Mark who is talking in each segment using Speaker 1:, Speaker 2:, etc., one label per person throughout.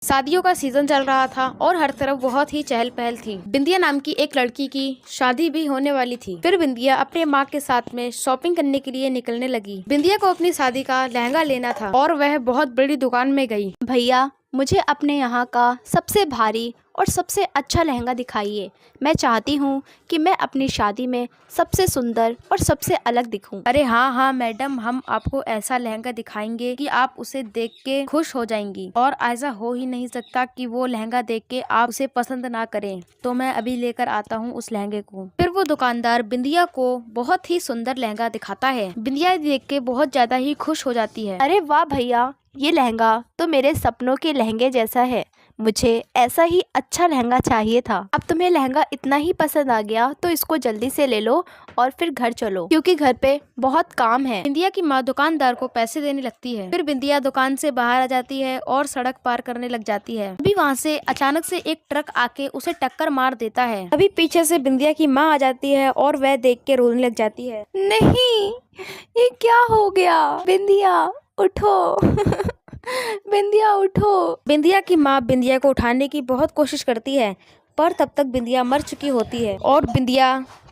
Speaker 1: शादियों का सीजन चल रहा था और हर तरफ बहुत ही चहल पहल थी। बिंदिया नाम की एक लड़की की शादी भी होने वाली थी। फिर बिंदिया अपने माँ के साथ में शॉपिंग करने के लिए निकलने लगी। बिंदिया को अपनी शादी का लहंगा लेना था और वह बहुत बड़ी दुकान में गई।
Speaker 2: भैया, मुझे अपने यहाँ का सबसे भारी और सबसे अच्छा लहंगा दिखाइए। मैं चाहती हूँ कि मैं अपनी शादी में सबसे सुंदर और सबसे अलग दिखूं।
Speaker 1: अरे हाँ हाँ मैडम, हम आपको ऐसा लहंगा दिखाएंगे कि आप उसे देख के खुश हो जाएंगी और ऐसा हो ही नहीं सकता कि वो लहंगा देख के आप उसे पसंद ना करें। तो मैं अभी लेकर आता हूँ उस लहंगे को। फिर वो दुकानदार बिंदिया को बहुत ही सुंदर लहंगा दिखाता है। बिंदिया देख के बहुत ज्यादा ही खुश हो जाती है।
Speaker 2: अरे वाह भैया, ये लहंगा तो मेरे सपनों के लहंगे जैसा है। मुझे ऐसा ही अच्छा लहंगा चाहिए था। अब तुम्हें लहंगा इतना ही पसंद आ गया तो इसको जल्दी से ले लो और फिर घर चलो, क्योंकि घर पे बहुत काम है।
Speaker 1: बिंदिया की माँ दुकानदार को पैसे देने लगती है। फिर बिंदिया दुकान से बाहर आ जाती है और सड़क पार करने लग जाती है। अभी वहाँ से अचानक से एक ट्रक आके उसे टक्कर मार देता है। अभी पीछे से बिंदिया की माँ आ जाती है और वह देख के रोने लग जाती है।
Speaker 2: नहीं, ये क्या हो गया? बिंदिया उठो बिंदिया उठो।
Speaker 1: बिंदिया की माँ बिंदिया को उठाने की बहुत कोशिश करती है, पर तब तक बिंदिया मर चुकी होती है और बिंदिया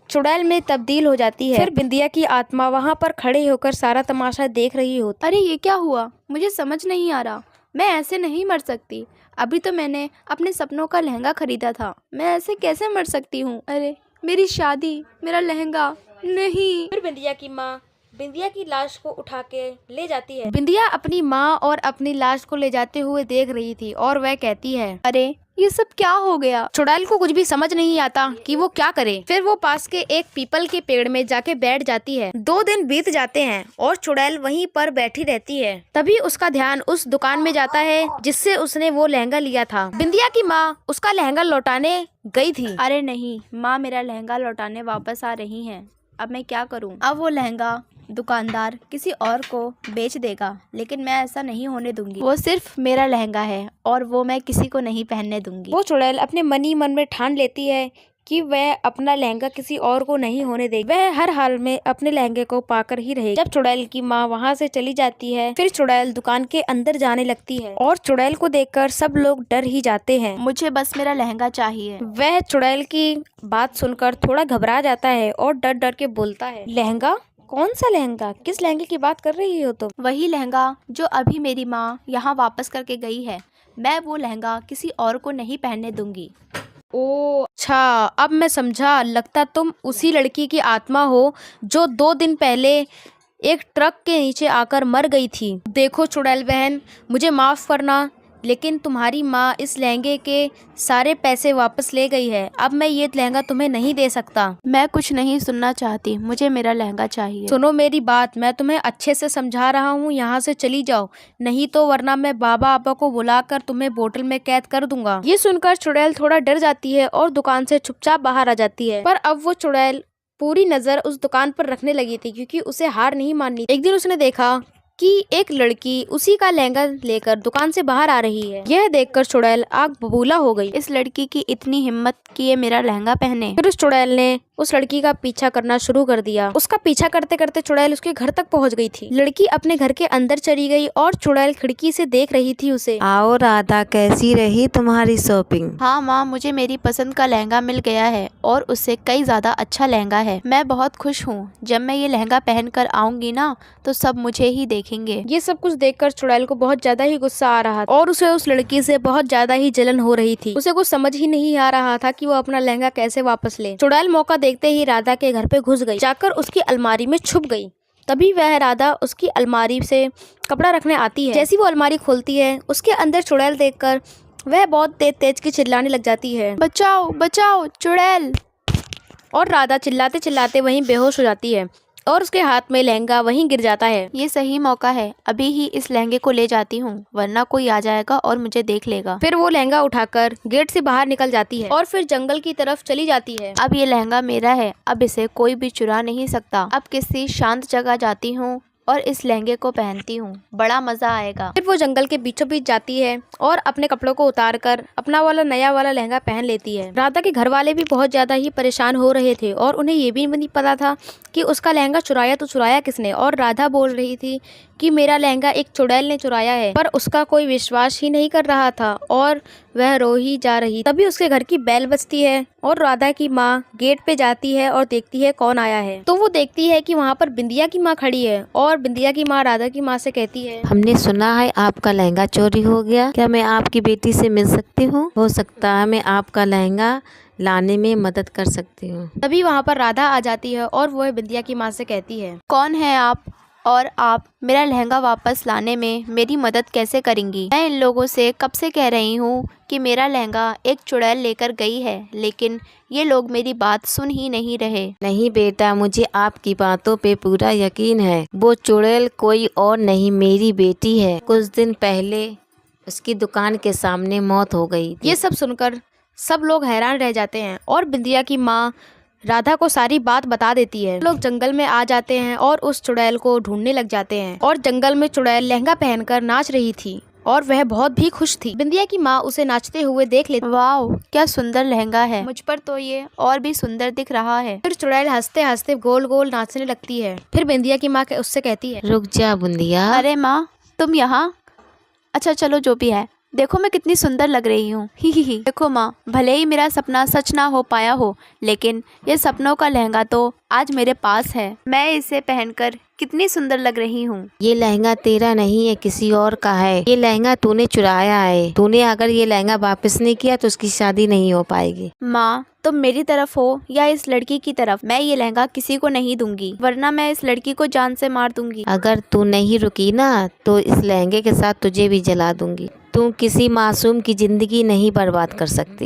Speaker 1: चुड़ैल में तब्दील हो जाती है। फिर बिंदिया की आत्मा वहाँ पर खड़े होकर सारा तमाशा देख रही होती।
Speaker 2: अरे ये क्या हुआ? मुझे समझ नहीं आ रहा। मैं ऐसे नहीं मर सकती। अभी तो मैंने अपने सपनों का लहंगा खरीदा था। मैं ऐसे कैसे मर सकती हूँ? अरे मेरी शादी, मेरा लहंगा, नहीं।
Speaker 1: फिर बिंदिया की माँ बिंदिया की लाश को उठा के ले जाती है। बिंदिया अपनी माँ और अपनी लाश को ले जाते हुए देख रही थी और वह कहती है,
Speaker 2: अरे ये सब क्या हो गया?
Speaker 1: चुड़ैल को कुछ भी समझ नहीं आता कि वो क्या करे। फिर वो पास के एक पीपल के पेड़ में जाके बैठ जाती है। 2 दिन बीत जाते हैं और चुड़ैल वहीं पर बैठी रहती है। तभी उसका ध्यान उस दुकान में जाता है जिससे उसने वो लहंगा लिया था। बिंदिया की माँ उसका लहंगा लौटाने गई थी।
Speaker 2: अरे नहीं, माँ मेरा लहंगा लौटाने वापस आ रही हैं। अब मैं क्या करूँ? अब वो लहंगा दुकानदार किसी और को बेच देगा, लेकिन मैं ऐसा नहीं होने दूंगी। वो सिर्फ मेरा लहंगा है और वो मैं किसी को नहीं पहनने दूंगी।
Speaker 1: वो चुड़ैल अपने मन ही मन में ठान लेती है कि वह अपना लहंगा किसी और को नहीं होने देगी। वह हर हाल में अपने लहंगे को पाकर ही रहेगी। जब चुड़ैल की माँ वहाँ से चली जाती है, फिर चुड़ैल दुकान के अंदर जाने लगती है और चुड़ैल को देखकर सब लोग डर ही जाते हैं।
Speaker 2: मुझे बस मेरा लहंगा चाहिए।
Speaker 1: वह चुड़ैल की बात सुनकर थोड़ा घबरा जाता है और डर डर के बोलता है, लहंगा? कौन सा लहंगा? किस लहंगे की बात कर रही हो तुम?
Speaker 2: वही लहंगा जो अभी मेरी माँ यहाँ वापस करके गई है। मैं वो लहंगा किसी और को नहीं पहनने दूंगी।
Speaker 1: ओ अच्छा, अब मैं समझा। लगता तुम उसी लड़की की आत्मा हो जो 2 दिन पहले एक ट्रक के नीचे आकर मर गई थी। देखो चुड़ैल बहन, मुझे माफ़ करना, लेकिन तुम्हारी माँ इस लहंगे के सारे पैसे वापस ले गई है। अब मैं ये लहंगा तुम्हें नहीं दे सकता।
Speaker 2: मैं कुछ नहीं सुनना चाहती, मुझे मेरा लहंगा चाहिए।
Speaker 1: सुनो मेरी बात, मैं तुम्हें अच्छे से समझा रहा हूँ, यहाँ से चली जाओ, नहीं तो वरना मैं बाबा आपा को बुलाकर तुम्हें बोतल में कैद कर दूंगा। ये सुनकर चुड़ैल थोड़ा डर जाती है और दुकान से चुपचाप बाहर आ जाती है। पर अब वो चुड़ैल पूरी नजर उस दुकान पर रखने लगी थी, क्योंकि उसे हार नहीं माननी। एक दिन उसने देखा कि एक लड़की उसी का लहंगा लेकर दुकान से बाहर आ रही है। यह देखकर चुड़ैल आग बबूला हो गई।
Speaker 2: इस लड़की की इतनी हिम्मत कि ये मेरा लहंगा पहने।
Speaker 1: फिर उस चुड़ैल ने उस लड़की का पीछा करना शुरू कर दिया। उसका पीछा करते करते चुड़ैल उसके घर तक पहुंच गई थी। लड़की अपने घर के अंदर चली गई और चुड़ैल खिड़की से देख रही थी उसे।
Speaker 3: आओ राधा, कैसी रही तुम्हारी शॉपिंग?
Speaker 2: हाँ माँ, मुझे मेरी पसंद का लहंगा मिल गया है और उससे कई ज्यादा अच्छा लहंगा है। मैं बहुत खुश हूँ। जब मैं ये लहंगा पहन कर आऊंगी ना तो सब मुझे ही देखेंगे।
Speaker 1: ये सब कुछ देखकर चुड़ैल को बहुत ज्यादा ही गुस्सा आ रहा था और उसे उस लड़की से बहुत ज्यादा ही जलन हो रही थी। उसे कुछ समझ ही नहीं आ रहा था कि वो अपना लहंगा कैसे वापस ले। चुड़ैल मौका देखते ही राधा के घर पे घुस गई, जाकर उसकी अलमारी में छुप गई। तभी वह राधा उसकी अलमारी से कपड़ा रखने आती है। जैसी वो अलमारी खोलती है, उसके अंदर चुड़ैल देखकर वह बहुत तेज तेज की चिल्लाने लग जाती है,
Speaker 2: बचाओ बचाओ चुड़ैल।
Speaker 1: और राधा चिल्लाते चिल्लाते वहीं बेहोश हो जाती है और उसके हाथ में लहंगा वहीं गिर जाता है।
Speaker 2: ये सही मौका है, अभी ही इस लहंगे को ले जाती हूँ, वरना कोई आ जाएगा और मुझे देख लेगा।
Speaker 1: फिर वो लहंगा उठाकर गेट से बाहर निकल जाती है और फिर जंगल की तरफ चली जाती है।
Speaker 2: अब ये लहंगा मेरा है, अब इसे कोई भी चुरा नहीं सकता। अब किसी शांत जगह जाती हूँ और इस लहंगे को पहनती हूँ, बड़ा मजा आएगा।
Speaker 1: फिर वो जंगल के बीचों बीच जाती है और अपने कपड़ों को उतार कर अपना वाला नया वाला लहंगा पहन लेती है। राधा के घर वाले भी बहुत ज्यादा ही परेशान हो रहे थे और उन्हें ये भी नहीं पता था कि उसका लहंगा चुराया तो चुराया किसने। और राधा बोल रही थी कि मेरा लहंगा एक चुड़ैल ने चुराया है, पर उसका कोई विश्वास ही नहीं कर रहा था और वह रो ही जा रही। तभी उसके घर की बेल बजती है और राधा की माँ गेट पे जाती है और देखती है कौन आया है। तो वो देखती है कि वहाँ पर बिंदिया की माँ खड़ी है और बिंदिया की माँ राधा की माँ से कहती है,
Speaker 3: हमने सुना है आपका लहंगा चोरी हो गया, क्या मैं आपकी बेटी से मिल सकती हूँ? हो सकता है मैं आपका लहंगा लाने में मदद कर सकती हूँ।
Speaker 1: तभी वहाँ पर राधा आ जाती है और वह बिंदिया की माँ से कहती है,
Speaker 2: कौन है आप और आप मेरा लहंगा वापस लाने में मेरी मदद कैसे करेंगी? मैं इन लोगों से कब से कह रही हूँ कि मेरा लहंगा एक चुड़ैल लेकर गई है, लेकिन ये लोग मेरी बात सुन ही नहीं रहे।
Speaker 3: नहीं बेटा, मुझे आपकी बातों पे पूरा यकीन है। वो चुड़ैल कोई और नहीं, मेरी बेटी है। कुछ दिन पहले उसकी दुकान के सामने मौत हो गई थी।
Speaker 1: ये सब सुनकर सब लोग हैरान रह जाते हैं और बिंदिया की माँ राधा को सारी बात बता देती है। लोग जंगल में आ जाते हैं और उस चुड़ैल को ढूंढने लग जाते हैं और जंगल में चुड़ैल लहंगा पहनकर नाच रही थी और वह बहुत भी खुश थी। बिंदिया की माँ उसे नाचते हुए देख लेती।
Speaker 2: वाह, क्या सुंदर लहंगा है, मुझ पर तो ये और भी सुंदर दिख रहा है।
Speaker 1: फिर चुड़ैल हंसते हंसते गोल गोल नाचने लगती है। फिर बिंदिया की माँ उससे कहती है,
Speaker 3: रुक जा बुंदिया।
Speaker 2: अरे माँ, तुम यहाँ? अच्छा चलो, जो भी है, देखो मैं कितनी सुंदर लग रही हूँ। ही। देखो माँ, भले ही मेरा सपना सच ना हो पाया हो, लेकिन ये सपनों का लहंगा तो आज मेरे पास है। मैं इसे पहनकर कितनी सुंदर लग रही हूँ।
Speaker 3: ये लहंगा तेरा नहीं है, किसी और का है। ये लहंगा तूने चुराया है। तूने अगर ये लहंगा वापस नहीं किया तो उसकी शादी नहीं हो पाएगी।
Speaker 2: माँ, तुम मेरी तरफ हो या इस लड़की की तरफ, मैं ये लहंगा किसी को नहीं दूंगी, वरना मैं इस लड़की को जान से मार दूंगी।
Speaker 3: अगर तू नहीं रुकी ना तो इस लहंगे के साथ तुझे भी जला दूंगी। तू किसी मासूम की जिंदगी नहीं बर्बाद कर सकती।